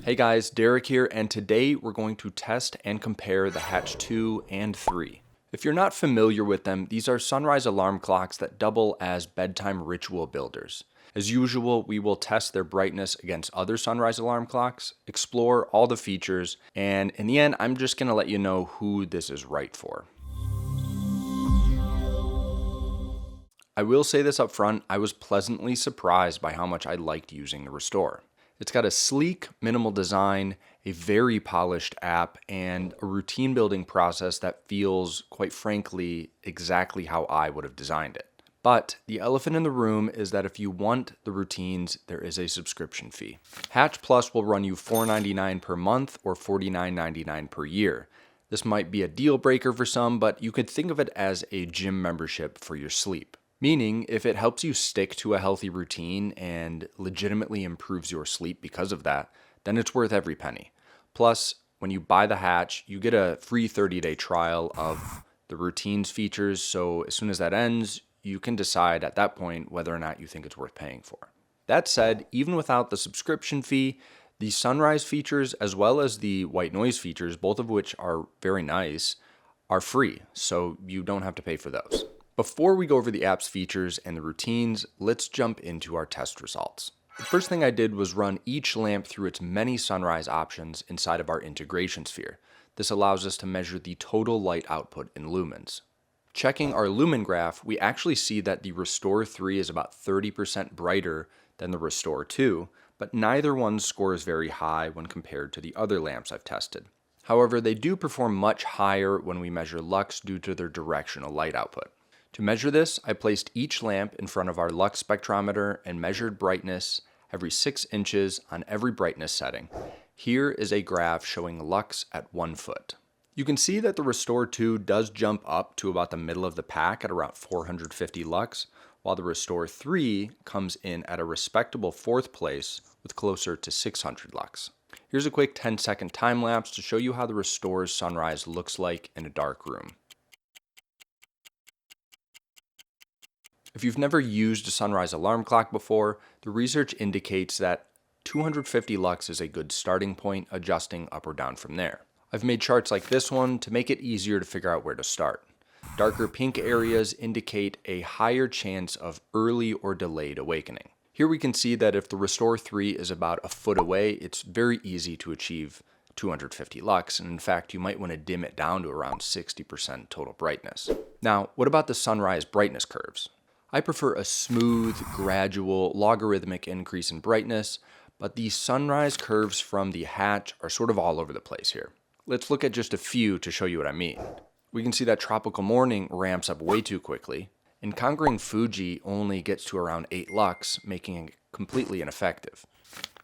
Hey guys, Derek here, and today we're going to test and compare the Hatch 2 and 3. If you're not familiar with them, these are sunrise alarm clocks that double as bedtime ritual builders. As usual, we will test their brightness against other sunrise alarm clocks, explore all the features, and in the end, I'm just going to let you know who this is right for. I will say this up front, I was pleasantly surprised by how much I liked using the Restore. It's got a sleek, minimal design, a very polished app, and a routine building process that feels, quite frankly, exactly how I would have designed it. But the elephant in the room is that if you want the routines, there is a subscription fee. Hatch Plus will run you $4.99 per month or $49.99 per year. This might be a deal breaker for some, but you could think of it as a gym membership for your sleep. Meaning, if it helps you stick to a healthy routine and legitimately improves your sleep because of that, then it's worth every penny. Plus, when you buy the Hatch, you get a free 30-day trial of the routines features, so as soon as that ends, you can decide at that point whether or not you think it's worth paying for. That said, even without the subscription fee, the sunrise features as well as the white noise features, both of which are very nice, are free, so you don't have to pay for those. Before we go over the app's features and the routines, let's jump into our test results. The first thing I did was run each lamp through its many sunrise options inside of our integration sphere. This allows us to measure the total light output in lumens. Checking our lumen graph, we actually see that the Restore 3 is about 30% brighter than the Restore 2, but neither one scores very high when compared to the other lamps I've tested. However, they do perform much higher when we measure lux due to their directional light output. To measure this, I placed each lamp in front of our lux spectrometer and measured brightness every 6 inches on every brightness setting. Here is a graph showing lux at 1 foot. You can see that the Restore 2 does jump up to about the middle of the pack at around 450 lux, while the Restore 3 comes in at a respectable 4th place with closer to 600 lux. Here's a quick 10-second time lapse to show you how the Restore's sunrise looks like in a dark room. If you've never used a sunrise alarm clock before, the research indicates that 250 lux is a good starting point, adjusting up or down from there. I've made charts like this one to make it easier to figure out where to start. Darker pink areas indicate a higher chance of early or delayed awakening. Here we can see that if the Restore 3 is about a foot away, it's very easy to achieve 250 lux, and in fact, you might want to dim it down to around 60% total brightness. Now, what about the sunrise brightness curves? I prefer a smooth, gradual, logarithmic increase in brightness, but the sunrise curves from the Hatch are sort of all over the place here. Let's look at just a few to show you what I mean. We can see that Tropical Morning ramps up way too quickly, and Conquering Fuji only gets to around 8 lux, making it completely ineffective.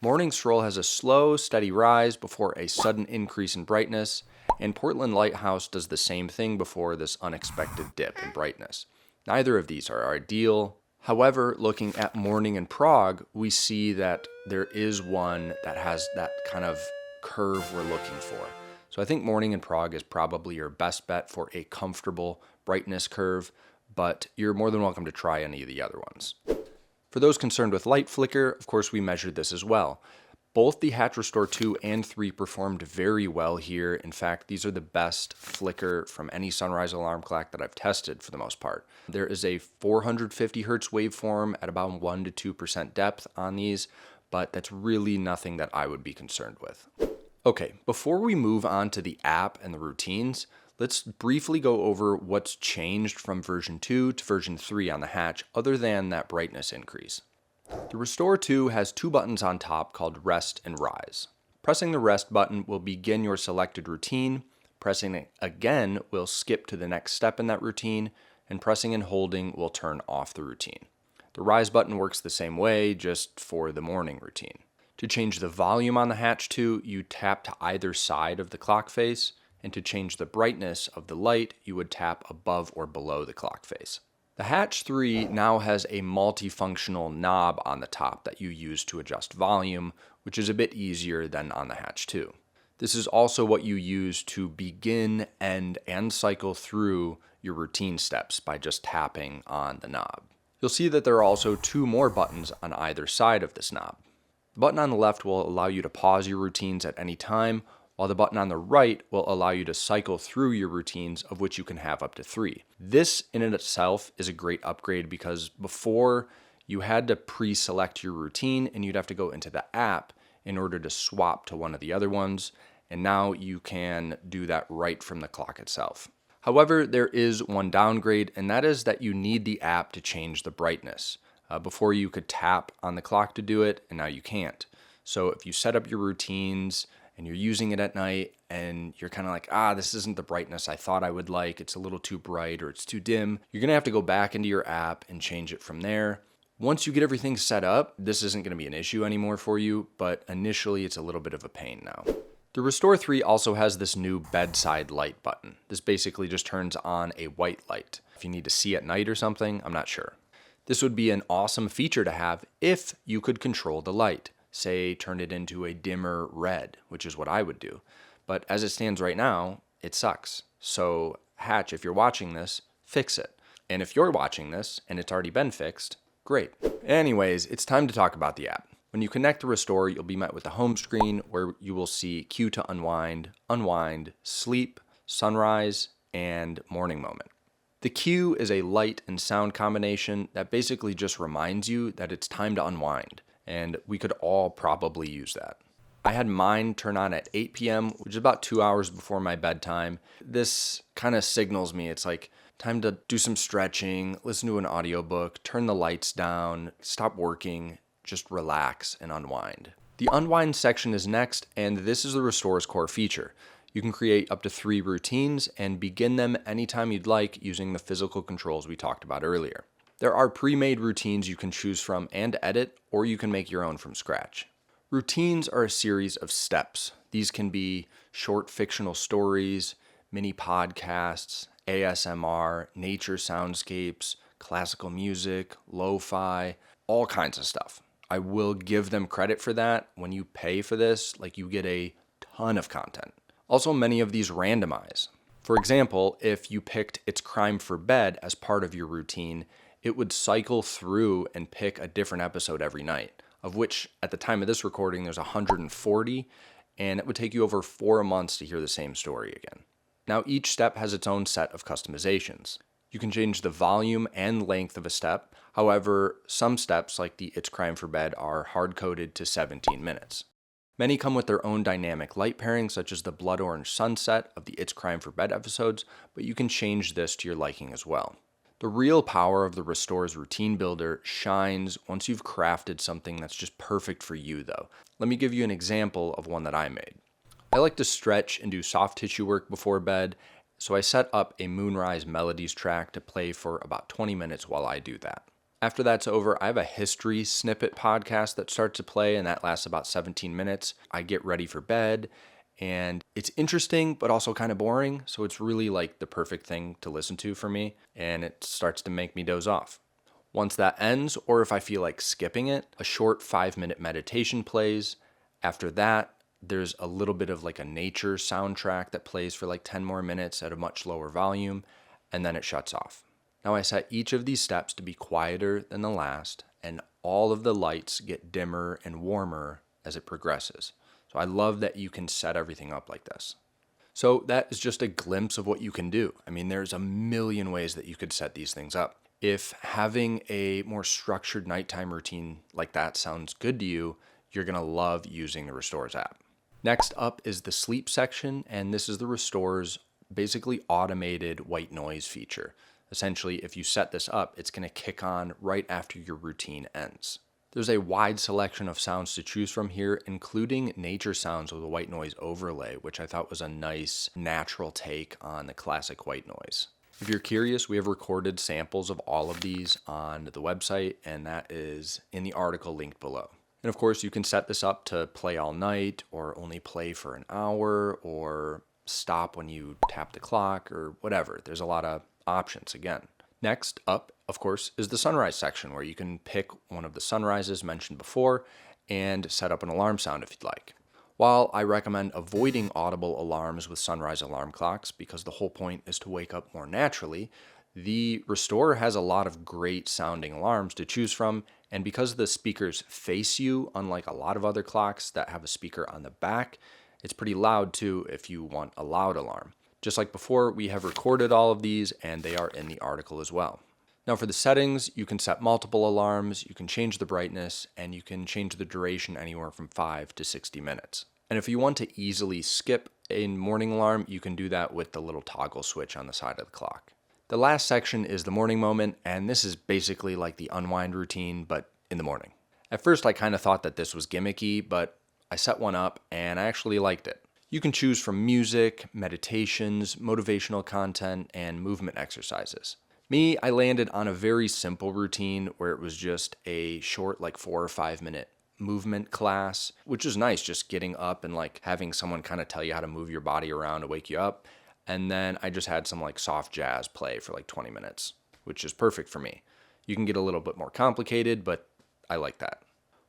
Morning Stroll has a slow, steady rise before a sudden increase in brightness, and Portland Lighthouse does the same thing before this unexpected dip in brightness. Neither of these are ideal. However, looking at Morning and Prague, we see that there is one that has that kind of curve we're looking for. So I think Morning and Prague is probably your best bet for a comfortable brightness curve, but you're more than welcome to try any of the other ones. For those concerned with light flicker, of course, we measured this as well. Both the Hatch Restore 2 and 3 performed very well here. In fact, these are the best flicker from any sunrise alarm clock that I've tested for the most part. There is a 450 hertz waveform at about 1 to 2% depth on these, but that's really nothing that I would be concerned with. Okay, before we move on to the app and the routines, let's briefly go over what's changed from version 2 to version 3 on the Hatch, other than that brightness increase. The Restore 2 has 2 buttons on top called Rest and Rise. Pressing the Rest button will begin your selected routine, pressing it again will skip to the next step in that routine, and pressing and holding will turn off the routine. The Rise button works the same way, just for the morning routine. To change the volume on the Hatch 2, you tap to either side of the clock face, and to change the brightness of the light, you would tap above or below the clock face. The Hatch 3 now has a multifunctional knob on the top that you use to adjust volume, which is a bit easier than on the Hatch 2. This is also what you use to begin, end, and cycle through your routine steps by just tapping on the knob. You'll see that there are also 2 more buttons on either side of this knob. The button on the left will allow you to pause your routines at any time, while the button on the right will allow you to cycle through your routines, of which you can have up to 3. This in and itself is a great upgrade because before you had to pre-select your routine and you'd have to go into the app in order to swap to one of the other ones, and now you can do that right from the clock itself. However, there is one downgrade, and that is that you need the app to change the brightness. Before you could tap on the clock to do it, and now you can't. So if you set up your routines and you're using it at night and you're kind of like, this isn't the brightness I thought I would like, it's a little too bright or it's too dim, you're gonna have to go back into your app and change it from there. Once you get everything set up, this isn't gonna be an issue anymore for you, but initially it's a little bit of a pain now. The Restore 3 also has this new bedside light button. This basically just turns on a white light. If you need to see at night or something, I'm not sure. This would be an awesome feature to have if you could control the light. Say, turn it into a dimmer red, which is what I would do. But as it stands right now, it sucks. So Hatch, if you're watching this, fix it. And if you're watching this and it's already been fixed, great. Anyways, it's time to talk about the app. When you connect to Restore, you'll be met with a home screen where you will see cue to unwind, unwind, sleep, sunrise, and morning moment. The cue is a light and sound combination that basically just reminds you that it's time to unwind, and we could all probably use that. I had mine turn on at 8 p.m., which is about 2 hours before my bedtime. This kind of signals me it's like time to do some stretching, listen to an audiobook, turn the lights down, stop working, just relax and unwind. The unwind section is next, and this is the Restore's core feature. You can create up to 3 routines and begin them anytime you'd like using the physical controls we talked about earlier. There are pre-made routines you can choose from and edit, or you can make your own from scratch. Routines are a series of steps. These can be short fictional stories, mini podcasts, ASMR, nature soundscapes, classical music, lo-fi, all kinds of stuff. I will give them credit for that. When you pay for this, you get a ton of content. Also, many of these randomize. For example, if you picked It's Crime for Bed as part of your routine, it would cycle through and pick a different episode every night, of which at the time of this recording, there's 140, and it would take you over 4 months to hear the same story again. Now, each step has its own set of customizations. You can change the volume and length of a step. However, some steps, like the It's Crime for Bed, are hard-coded to 17 minutes. Many come with their own dynamic light pairing, such as the blood orange sunset of the It's Crime for Bed episodes, but you can change this to your liking as well. The real power of the Restore's routine builder shines once you've crafted something that's just perfect for you, though. Let me give you an example of one that I made. I like to stretch and do soft tissue work before bed, so I set up a Moonrise Melodies track to play for about 20 minutes while I do that. After that's over, I have a history snippet podcast that starts to play, and that lasts about 17 minutes. I get ready for bed, and it's interesting, but also kind of boring, so it's really the perfect thing to listen to for me, and it starts to make me doze off. Once that ends, or if I feel like skipping it, a short 5-minute meditation plays. After that, there's a little bit of a nature soundtrack that plays for 10 more minutes at a much lower volume, and then it shuts off. Now I set each of these steps to be quieter than the last, and all of the lights get dimmer and warmer as it progresses. So I love that you can set everything up like this. So that is just a glimpse of what you can do. I mean, there's a million ways that you could set these things up. If having a more structured nighttime routine like that sounds good to you, you're gonna love using the Restore's app. Next up is the sleep section, and this is the Restore's basically automated white noise feature. Essentially, if you set this up, it's going to kick on right after your routine ends. There's a wide selection of sounds to choose from here, including nature sounds with a white noise overlay, which I thought was a nice, natural take on the classic white noise. If you're curious, we have recorded samples of all of these on the website, and that is in the article linked below. And of course, you can set this up to play all night, or only play for an hour, or stop when you tap the clock, or whatever. There's a lot of options again. Next up, of course, is the sunrise section, where you can pick one of the sunrises mentioned before and set up an alarm sound if you'd like. While I recommend avoiding audible alarms with sunrise alarm clocks because the whole point is to wake up more naturally, The Restore has a lot of great sounding alarms to choose from, and because the speakers face you, unlike a lot of other clocks that have a speaker on the back, it's pretty loud too if you want a loud alarm. Just like before, we have recorded all of these and they are in the article as well. Now for the settings, you can set multiple alarms, you can change the brightness, and you can change the duration anywhere from 5 to 60 minutes. And if you want to easily skip a morning alarm, you can do that with the little toggle switch on the side of the clock. The last section is the morning moment, and this is basically like the unwind routine, but in the morning. At first, I kind of thought that this was gimmicky, but I set one up and I actually liked it. You can choose from music, meditations, motivational content, and movement exercises. Me, I landed on a very simple routine where it was just a short, like 4 or 5 minute movement class, which is nice, just getting up and like having someone kind of tell you how to move your body around to wake you up. And then I just had some like soft jazz play for like 20 minutes, which is perfect for me. You can get a little bit more complicated, but I like that.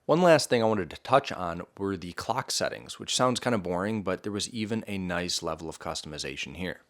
One last thing I wanted to touch on were the clock settings, which sounds kind of boring, but there was even a nice level of customization here.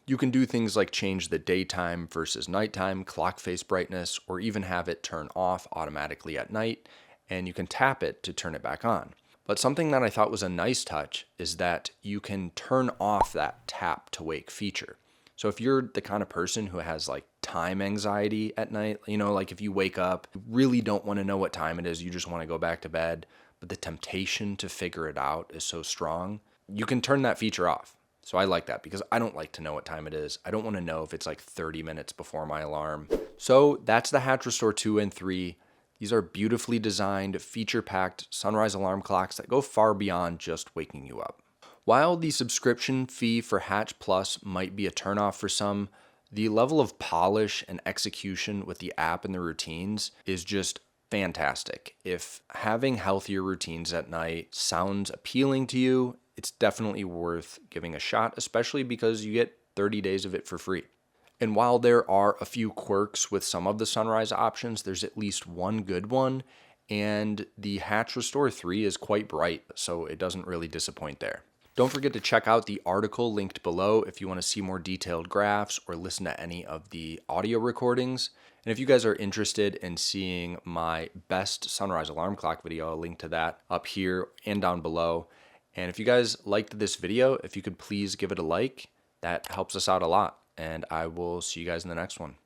You can do things like change the daytime versus nighttime clock face brightness, or even have it turn off automatically at night, and you can tap it to turn it back on. But something that I thought was a nice touch is that you can turn off that tap to wake feature. So if you're the kind of person who has like time anxiety at night, like if you wake up, you really don't want to know what time it is, you just want to go back to bed, but the temptation to figure it out is so strong, you can turn that feature off. So I like that because I don't like to know what time it is. I don't want to know if it's like 30 minutes before my alarm. So that's the Hatch Restore 2 and 3. These are beautifully designed, feature-packed sunrise alarm clocks that go far beyond just waking you up. While the subscription fee for Hatch Plus might be a turnoff for some, the level of polish and execution with the app and the routines is just fantastic. If having healthier routines at night sounds appealing to you, it's definitely worth giving a shot, especially because you get 30 days of it for free. And while there are a few quirks with some of the sunrise options, there's at least one good one, and the Hatch Restore 3 is quite bright, so it doesn't really disappoint there. Don't forget to check out the article linked below if you want to see more detailed graphs or listen to any of the audio recordings. And if you guys are interested in seeing my best sunrise alarm clock video, I'll link to that up here and down below. And if you guys liked this video, if you could please give it a like, that helps us out a lot. And I will see you guys in the next one.